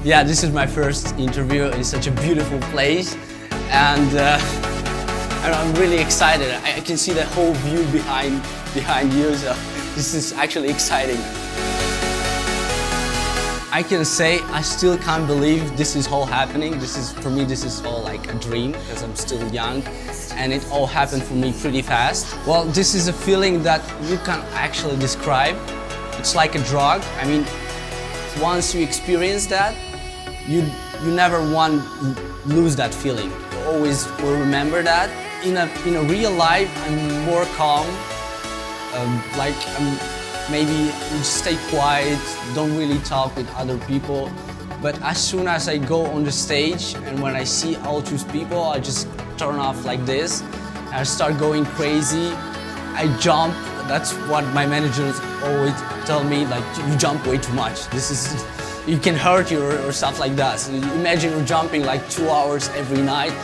Yeah, this is my first interview in such a beautiful place, and I'm really excited. I can see the whole view behind you, so this is actually exciting. I can say I still can't believe this is all happening. For me, this is all like a dream because I'm still young, and it all happened for me pretty fast. Well, this is a feeling that you can't actually describe. It's like a drug. I mean, once you experience that, you never want to lose that feeling. You always will remember that. In a real life, I'm more calm. Maybe just stay quiet, don't really talk with other people. But as soon as I go on the stage and when I see all those people, I just turn off like this. I start going crazy. I jump. That's what my managers always tell me, like, you jump way too much. You can hurt you or stuff like that. So imagine you're jumping like 2 hours every night.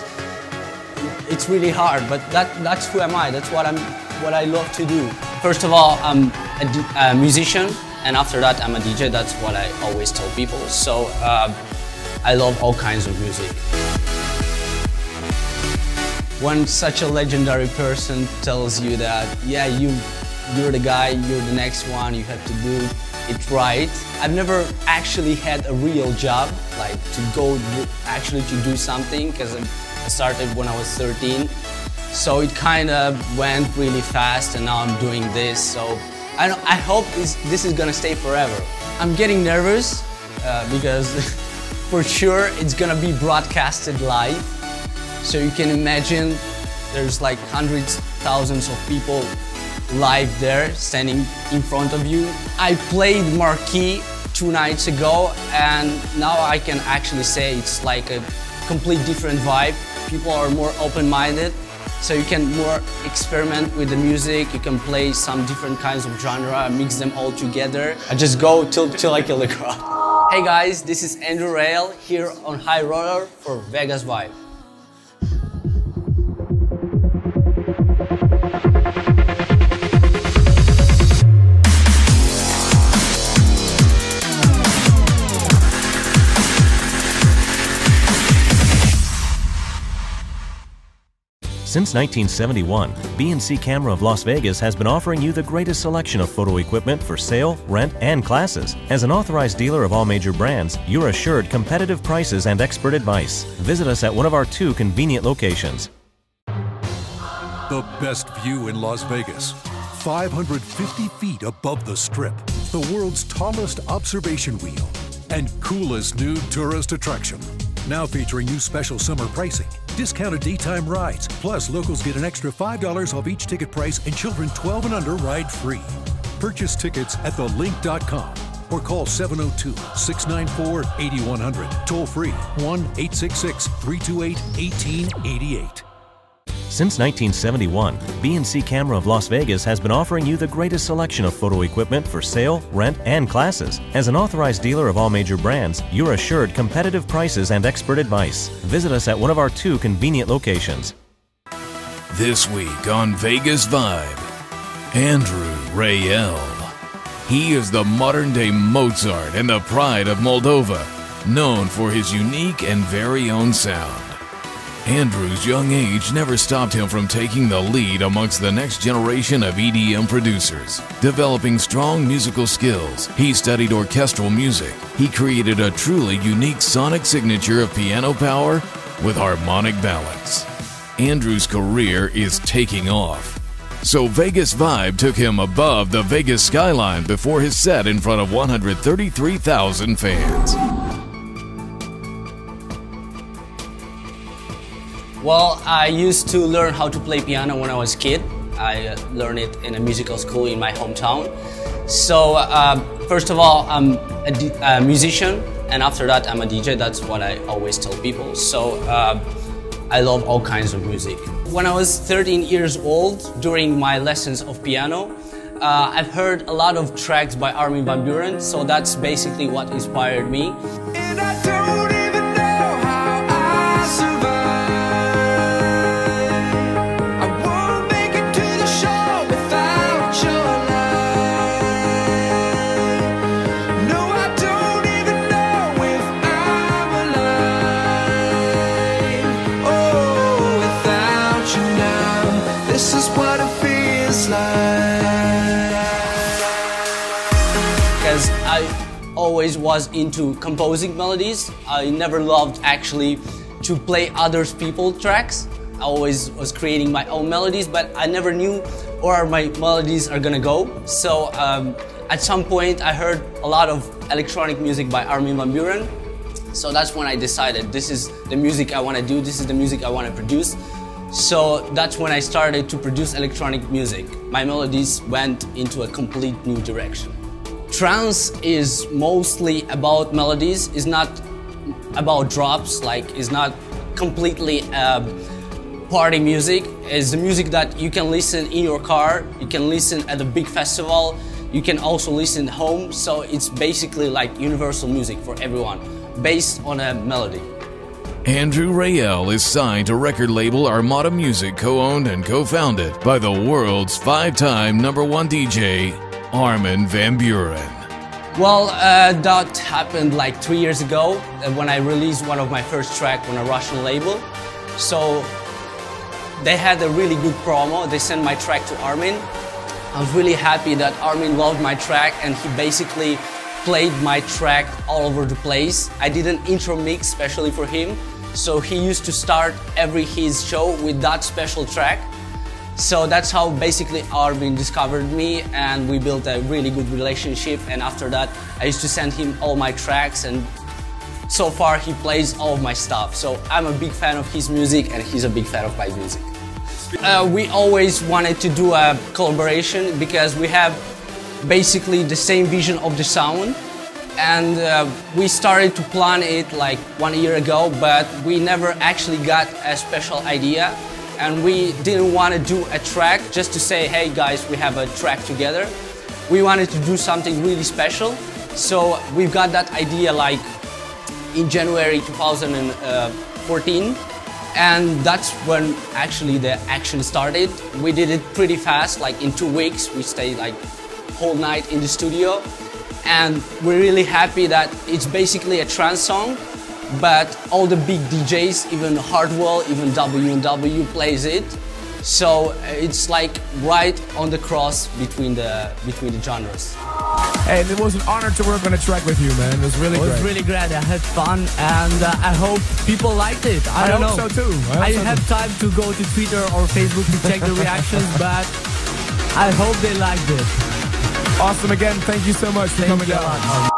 It's really hard, but that's who am I. That's what I love to do. First of all, I'm a musician, and after that, I'm a DJ. That's what I always tell people. So I love all kinds of music. When such a legendary person tells you that, yeah, you're the guy, you're the next one, you have to do it right. I've never actually had a real job, like to go actually to do something, because I started when I was 13. So it kind of went really fast, and now I'm doing this. So I hope this is gonna stay forever. I'm getting nervous because for sure it's gonna be broadcasted live. So you can imagine there's like hundreds, thousands of people live there, standing in front of you. I played Marquee 2 nights ago, and now I can actually say it's like a complete different vibe. People are more open-minded, so you can more experiment with the music. You can play some different kinds of genre, mix them all together. I just go till I kill the crowd. Hey guys, this is Andrew Rayel here on High Roller for Vegas Vibe. Since 1971, B&C Camera of Las Vegas has been offering you the greatest selection of photo equipment for sale, rent, and classes. As an authorized dealer of all major brands, you're assured competitive prices and expert advice. Visit us at one of our 2 convenient locations. The best view in Las Vegas, 550 feet above the Strip, the world's tallest observation wheel, and coolest new tourist attraction. Now featuring new special summer pricing. Discounted daytime rides, plus locals get an extra $5 off each ticket price, and children 12 and under ride free. Purchase tickets at thelink.com or call 702-694-8100. Toll free 1-866-328-1888. Since 1971, B&C Camera of Las Vegas has been offering you the greatest selection of photo equipment for sale, rent, and classes. As an authorized dealer of all major brands, you're assured competitive prices and expert advice. Visit us at one of our 2 convenient locations. This week on Vegas Vibe, Andrew Rayel. He is the modern-day Mozart and the pride of Moldova, known for his unique and very own sound. Andrew's young age never stopped him from taking the lead amongst the next generation of EDM producers. Developing strong musical skills, he studied orchestral music. He created a truly unique sonic signature of piano power with harmonic balance. Andrew's career is taking off. So Vegas Vibe took him above the Vegas skyline before his set in front of 133,000 fans. Well, I used to learn how to play piano when I was a kid. I learned it in a musical school in my hometown. So first of all, I'm a musician, and after that, I'm a DJ. That's what I always tell people. So I love all kinds of music. When I was 13 years old, during my lessons of piano, I've heard a lot of tracks by Armin van Buuren, so that's basically what inspired me. And I don't even know how I survived. I won't make it to the shore without your light. No, I don't even know if I always was into composing melodies. I never loved actually to play other people's tracks. I always was creating my own melodies, but I never knew where my melodies are gonna go. So at some point I heard a lot of electronic music by Armin van Buuren. So that's when I decided this is the music I want to do, this is the music I want to produce. So that's when I started to produce electronic music. My melodies went into a complete new direction. Trance is mostly about melodies, it's not about drops, like it's not completely party music. It's the music that you can listen in your car, you can listen at a big festival, you can also listen home. So it's basically like universal music for everyone, based on a melody. Andrew Rayel is signed to record label Armada Music, co-owned and co-founded by the world's 5-time #1 DJ, Armin van Buuren. Well, that happened like 3 years ago when I released one of my first tracks on a Russian label. So they had a really good promo. They sent my track to Armin. I was really happy that Armin loved my track and he basically played my track all over the place. I did an intro mix specially for him. So he used to start his show with that special track. So that's how basically Armin discovered me and we built a really good relationship. And after that, I used to send him all my tracks and so far he plays all of my stuff. So I'm a big fan of his music and he's a big fan of my music. We always wanted to do a collaboration because we have basically the same vision of the sound. And we started to plan it like 1 year ago, but we never actually got a special idea. And we didn't want to do a track just to say, hey guys, we have a track together. We wanted to do something really special. So we've got that idea like in January 2014. And that's when actually the action started. We did it pretty fast, like in 2 weeks. We stayed like whole night in the studio. And we're really happy that it's basically a trance song, but all the big DJs, even Hardwell, even W&W plays it. So it's like right on the cross between the genres. Hey, it was an honor to work on a track with you, man. It was really great. It was really great. I had fun, and I hope people liked it. I don't know. So too. I didn't have time to go to Twitter or Facebook to check the reactions, but I hope they liked it. Awesome. Again, thank you so much for coming down.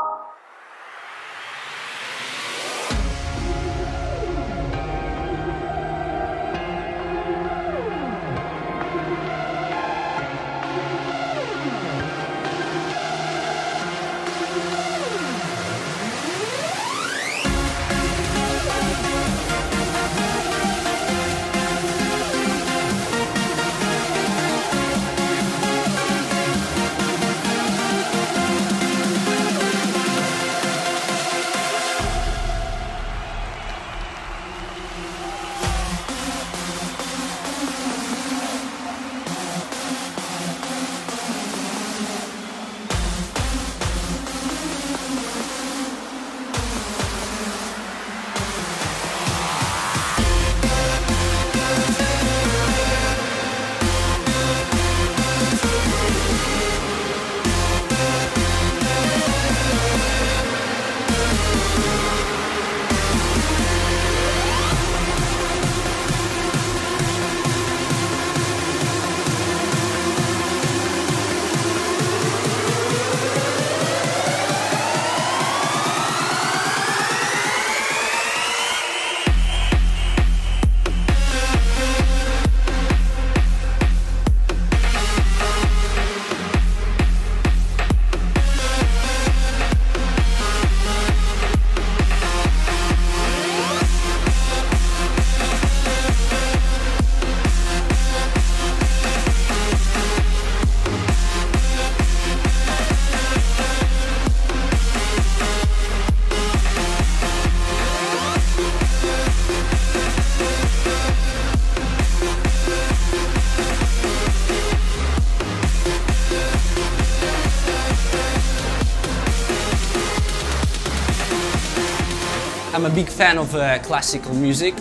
I'm a big fan of classical music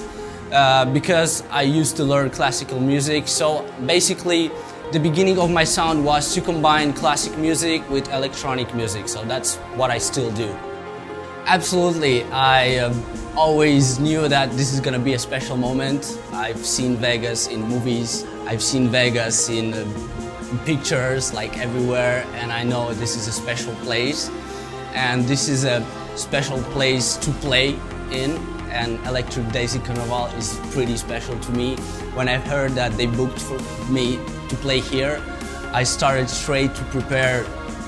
because I used to learn classical music. So basically the beginning of my sound was to combine classic music with electronic music, so that's what I still do. Absolutely, I always knew that this is gonna be a special moment. I've seen Vegas in movies, I've seen Vegas in pictures like everywhere, and I know this is a special place. And this is a special place to play in, and Electric Daisy Carnival is pretty special to me. When I heard that they booked for me to play here, I started straight to prepare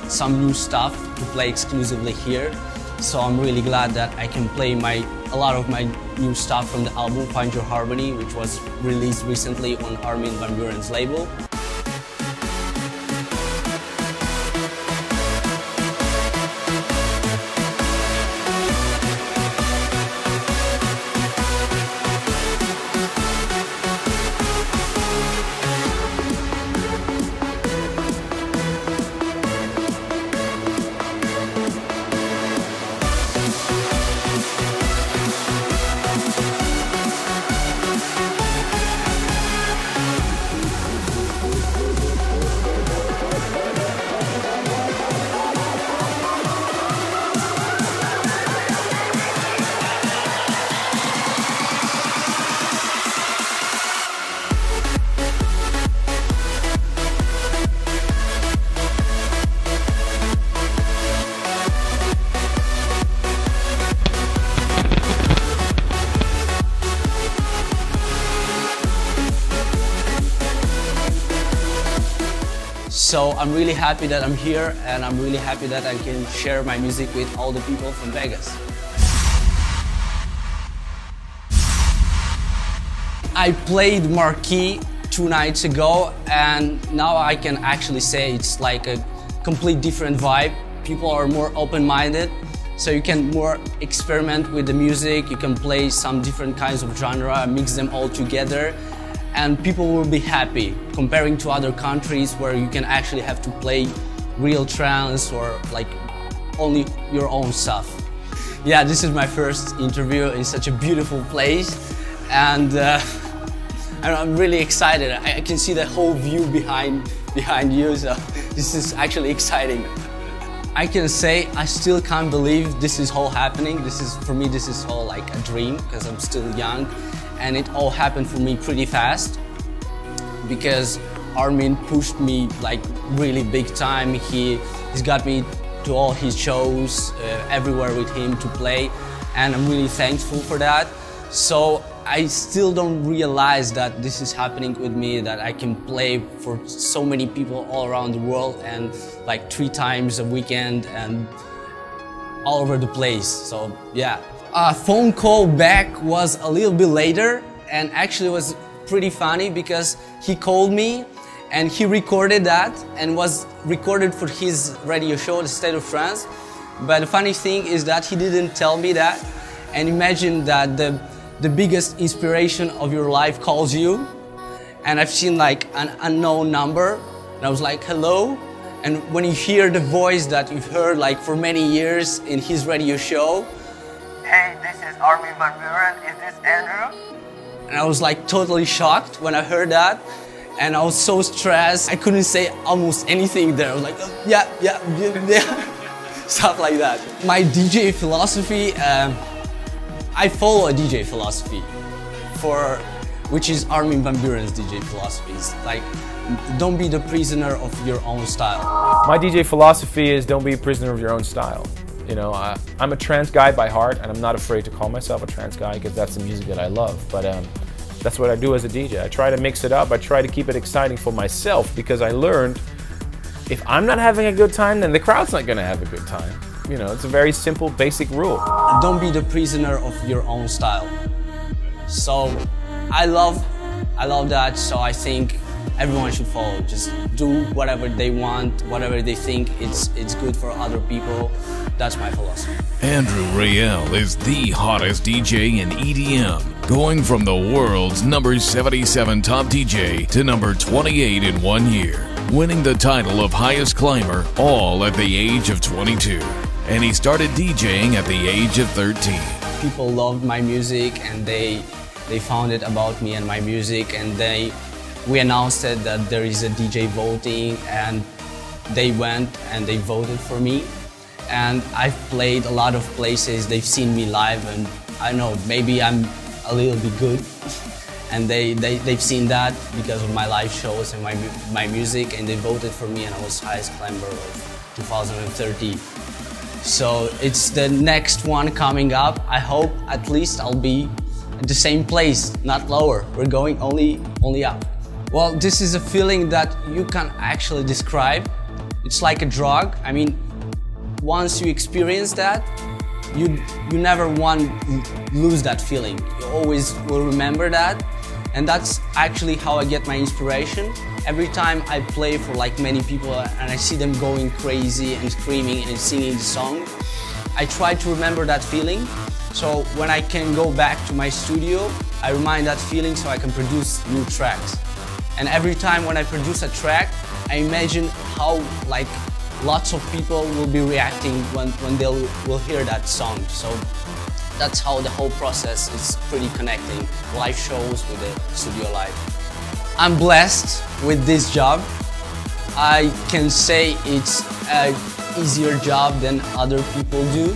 some new stuff to play exclusively here. So I'm really glad that I can play a lot of my new stuff from the album Find Your Harmony, which was released recently on Armin van Buuren's label. So I'm really happy that I'm here, and I'm really happy that I can share my music with all the people from Vegas. I played Marquee 2 nights ago, and now I can actually say it's like a complete different vibe. People are more open-minded, so you can more experiment with the music, you can play some different kinds of genre, mix them all together, and people will be happy, comparing to other countries where you can actually have to play real trance or like only your own stuff. Yeah, this is my first interview in such a beautiful place, and I'm really excited. I can see the whole view behind you, so this is actually exciting. I can say I still can't believe this is all happening. For me, this is all like a dream, because I'm still young. And it all happened for me pretty fast, because Armin pushed me like really big time. He's got me to all his shows, everywhere with him to play, and I'm really thankful for that. So I still don't realize that this is happening with me, that I can play for so many people all around the world, and like 3 times a weekend and all over the place. So yeah. A phone call back was a little bit later, and actually was pretty funny, because he called me and he recorded that and was recorded for his radio show, The State of France. But the funny thing is that he didn't tell me that. And imagine that the biggest inspiration of your life calls you, and I've seen like an unknown number, and I was like, hello. And when you hear the voice that you've heard like for many years in his radio show, hey, this is Armin van Buuren, is this Andrew? And I was like totally shocked when I heard that, and I was so stressed, I couldn't say almost anything there. I was like, oh, yeah, stuff like that. My DJ philosophy, I follow a DJ philosophy, which is Armin van Buuren's DJ philosophy. It's like, don't be the prisoner of your own style. My DJ philosophy is don't be a prisoner of your own style. You know, I'm a trance guy by heart, and I'm not afraid to call myself a trance guy, because that's the music that I love. But that's what I do as a DJ. I try to mix it up. I try to keep it exciting for myself, because I learned if I'm not having a good time, then the crowd's not going to have a good time. You know, it's a very simple, basic rule. Don't be the prisoner of your own style. So I love that. So I think everyone should follow. Just do whatever they want, whatever they think it's good for other people. That's my philosophy. Andrew Rayel is the hottest DJ in EDM, going from the world's number 77 top DJ to number 28 in 1 year, winning the title of highest climber all at the age of 22. And he started DJing at the age of 13. People loved my music, and they found it about me and my music, and they we announced it that there is a DJ voting, and they went and they voted for me. And I've played a lot of places, they've seen me live, and I know, maybe I'm a little bit good. And they've seen that because of my live shows and my music, and they voted for me, and I was highest climber of 2030. So it's the next one coming up. I hope at least I'll be at the same place, not lower. We're going only up. Well, this is a feeling that you can't actually describe. It's like a drug. I mean, once you experience that, you never want to lose that feeling. You always will remember that. And that's actually how I get my inspiration. Every time I play for like many people and I see them going crazy and screaming and singing the song, I try to remember that feeling. So when I can go back to my studio, I remind that feeling so I can produce new tracks. And every time when I produce a track, I imagine how like lots of people will be reacting when they will hear that song. So that's how the whole process is pretty connecting, live shows with the studio live. I'm blessed with this job. I can say it's an easier job than other people do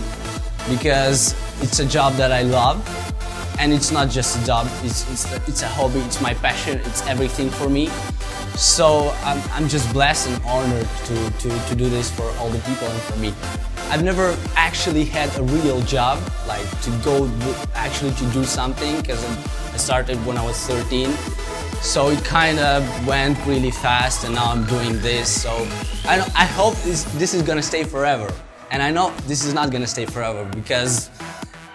because it's a job that I love, and it's not just a job, it's a hobby, it's my passion, it's everything for me. So I'm just blessed and honored to do this for all the people and for me. I've never actually had a real job, like to go actually to do something, because I started when I was 13. So it kind of went really fast, and now I'm doing this. So I hope this is gonna stay forever. And I know this is not gonna stay forever because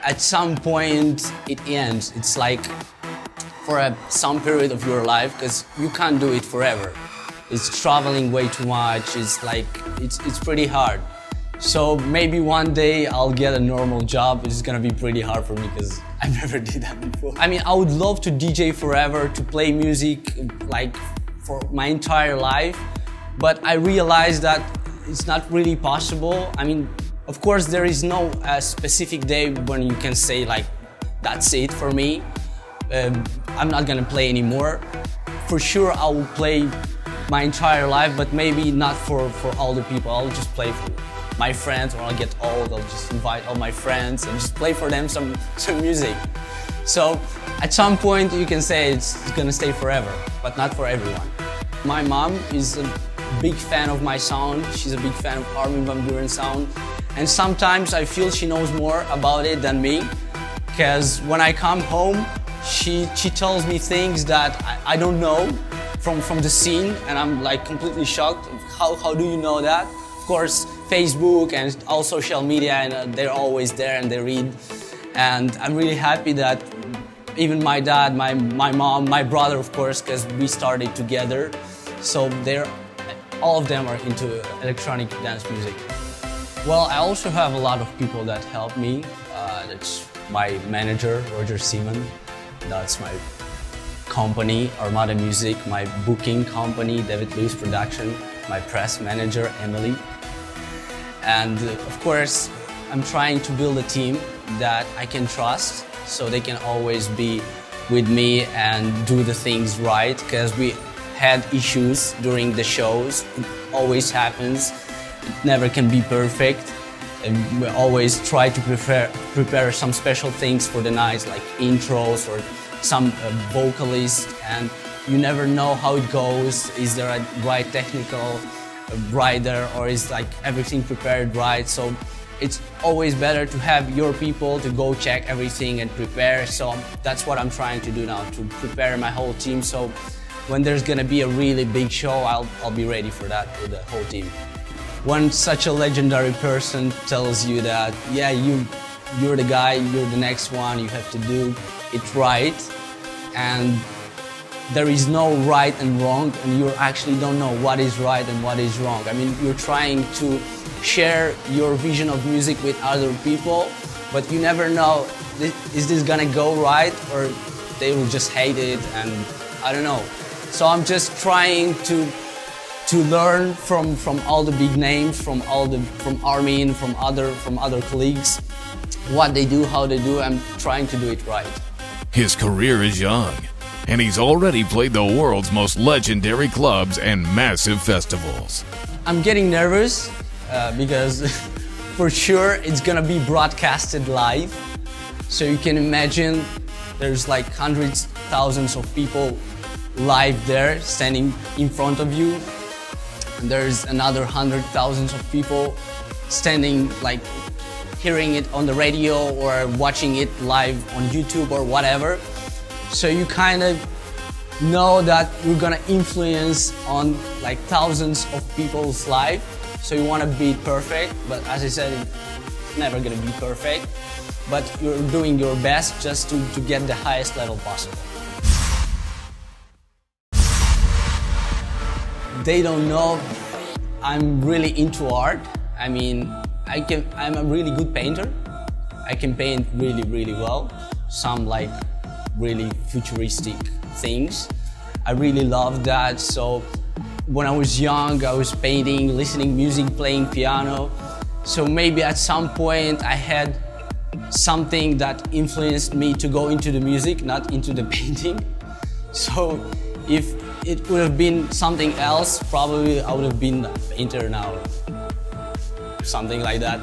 at some point it ends. It's like for some period of your life, because you can't do it forever. It's traveling way too much. It's like it's pretty hard. So maybe one day I'll get a normal job. It's gonna be pretty hard for me because I never did that before. I mean, I would love to DJ forever, to play music like for my entire life, but I realized that it's not really possible. I mean, of course, there is no specific day when you can say like, that's it for me. I'm not gonna play anymore. For sure, I will play my entire life, but maybe not for all the people. I'll just play for my friends. When I get old, I'll just invite all my friends and just play for them some music. So at some point you can say it's gonna stay forever, but not for everyone. My mom is a big fan of my sound. She's a big fan of Armin van Buuren's sound. And sometimes I feel she knows more about it than me, because when I come home, she tells me things that I don't know from the scene, and I'm like completely shocked. How do you know that? Of course, Facebook and all social media, and they're always there and they read. And I'm really happy that even my dad, my mom, my brother, of course, because we started together. So all of them are into electronic dance music. Well, I also have a lot of people that help me. That's my manager, Roger Seaman. That's my company, Armada Music, my booking company, David Lewis Production, my press manager, Emily. And of course, I'm trying to build a team that I can trust, so they can always be with me and do the things right, because we had issues during the shows. It always happens. It never can be perfect. And we always try to prepare some special things for the nights, like intros or some vocalist, and you never know how it goes. Is there a right technical rider, or is like everything prepared right? So it's always better to have your people to go check everything and prepare. So that's what I'm trying to do now, to prepare my whole team. So when there's gonna be a really big show, I'll be ready for that with the whole team. When such a legendary person tells you that, yeah, you're the guy, you're the next one, you have to do it right, and there is no right and wrong, and you actually don't know what is right and what is wrong. I mean, you're trying to share your vision of music with other people, but you never know, is this gonna go right, or they will just hate it, and I don't know. So I'm just trying to learn from all the big names, from Armin, from other colleagues, what they do, how they do. I'm trying to do it right. His career is young, and he's already played the world's most legendary clubs and massive festivals. I'm getting nervous because for sure it's gonna be broadcasted live. So you can imagine there's like hundreds, thousands of people live there standing in front of you. And there's another hundred thousands of people standing, like hearing it on the radio or watching it live on YouTube or whatever. So you kind of know that you're gonna influence on like thousands of people's life. So you want to be perfect, but as I said, it's never gonna be perfect. But you're doing your best just to get the highest level possible. They don't know I'm really into art. I mean, I'm a really good painter. I can paint really, really well. Some like really futuristic things. I really love that. So when I was young, I was painting, listening music, playing piano. So maybe at some point I had something that influenced me to go into the music, not into the painting. So if it would have been something else, probably I would have been a painter now. Something like that.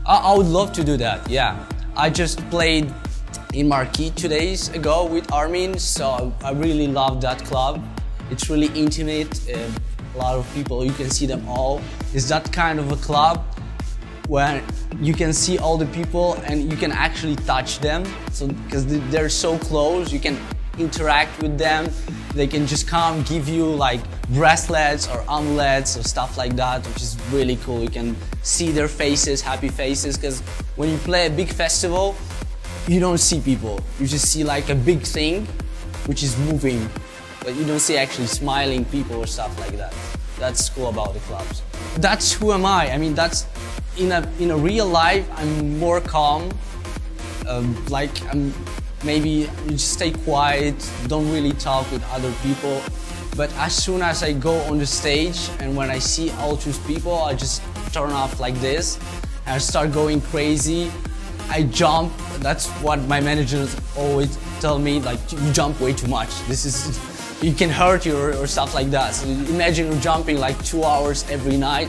I would love to do that, yeah. I just played in Marquee 2 days ago with Armin, so I really love that club. It's really intimate, a lot of people, you can see them all. It's that kind of a club where you can see all the people and you can actually touch them. So because they're so close, you can interact with them. They can just come give you like bracelets or amulets or stuff like that, which is really cool. You can see their faces, happy faces, because when you play a big festival, you don't see people. You just see like a big thing which is moving, but you don't see actually smiling people or stuff like that. That's cool about the clubs. That's who am I. I mean, that's in a real life, I'm more calm. Maybe you just stay quiet, don't really talk with other people. But as soon as I go on the stage and when I see all those people, I just turn off like this and I start going crazy. I jump. That's what my managers always tell me, like, you jump way too much. You can hurt you or stuff like that. So imagine you're jumping like 2 hours every night.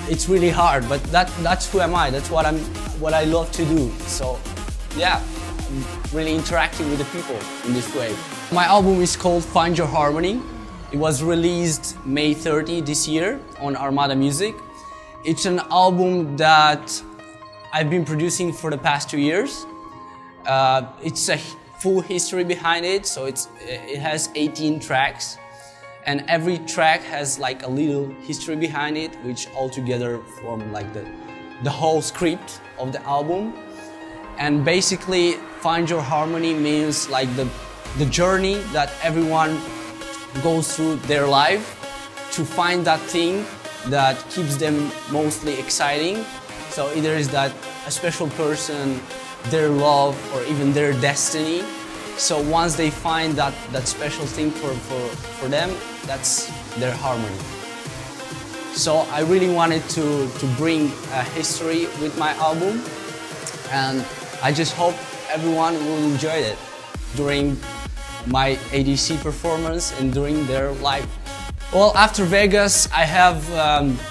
It's really hard, but that's who am I. That's what I love to do. So yeah, I'm really interacting with the people in this way. My album is called Find Your Harmony. It was released May 30 this year on Armada Music. It's an album that I've been producing for the past 2 years. It's a full history behind it, so it has 18 tracks. And every track has like a little history behind it, which all together form like the whole script of the album. And basically, Find Your Harmony means like the journey that everyone goes through their life to find that thing that keeps them mostly exciting. So either is that a special person, their love, or even their destiny. So once they find that special thing for them, that's their harmony. So I really wanted to bring a history with my album, and I just hope everyone will enjoy it during my ADC performance and during their life. Well, after Vegas, I have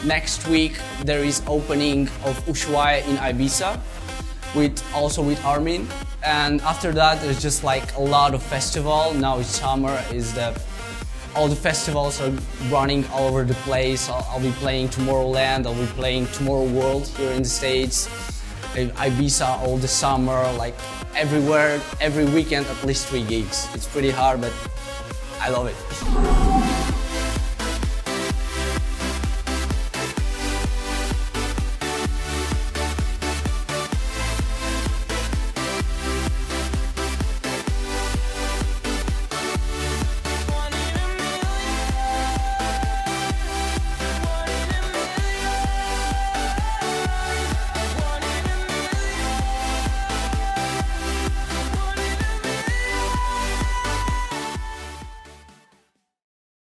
next week there is opening of Ushuaia in Ibiza, also with Armin. And after that, there's just like a lot of festival. Now it's summer, all the festivals are running all over the place. I'll be playing Tomorrowland, I'll be playing Tomorrow World here in the States, Ibiza all the summer, like everywhere, every weekend at least 3 gigs. It's pretty hard, but I love it.